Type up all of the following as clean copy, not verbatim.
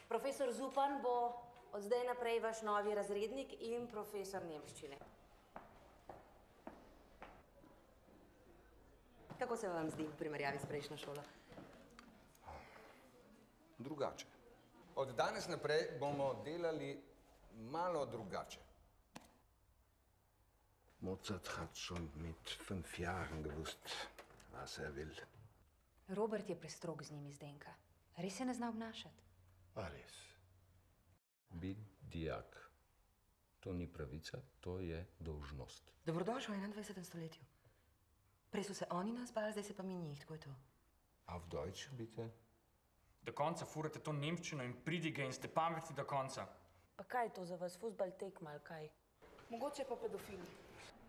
Profesor Zupan bo od zdaj naprej vaš novi razrednik in profesor nemščine. Kako se vam zdi v primerjavi s prejšnjo šolo? Drugače. Od danes naprej bomo delali malo drugače. Mozart hat schon mit 5 Jahren gewusst, was will. Robert je prestrog z njimi, Zdenka. Res se ne zna obnašati. A res. Biti dijak. To ni pravica, to je dolžnost. Dobrodošel v 21. stoletju. Prej so se oni nas bali, zdaj se pa mi njih, tako je to. Auf Deutsch, bitte? Do konca furate to nemščino in pridige in ste pametni do konca. Pa kaj je to za vas, fuzbal tekma ali kaj? Mogoče pa pedofili.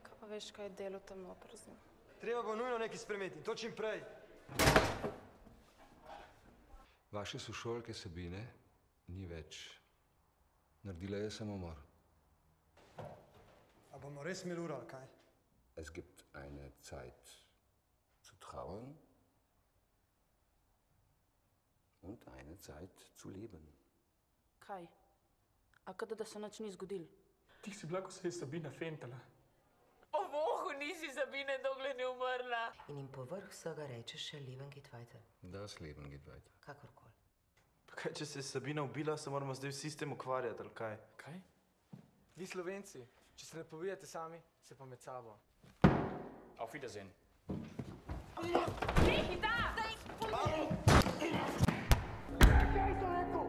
Kaj pa veš, kaj je delo tam noter z njim? Treba bo nujno nekaj spremeniti, to čim prej. Vaše sošolke Sabine ni več. Naredila je samomor. A bomo res milurali, kaj? Es gibt eine Zeit zu trauern und eine Zeit zu leben. Kaj? A kada da se nič ni zgodil? Ti si bila, ko se je Sabina fentala. O Bogu, nisi Sabine, dokler ni umrla. In jim povrh vsega reče še Leben geht weiter. Das Leben geht weiter. Kakorkoli. Pa kaj, če se je Sabina ubila, se moramo zdaj vsi s tem ukvarjati, ali kaj? Kaj? Vi Slovenci, če se ne pobijate sami, se pa med sabo. Auf Wiedersehen. Nehi, da! Kaj so rekel?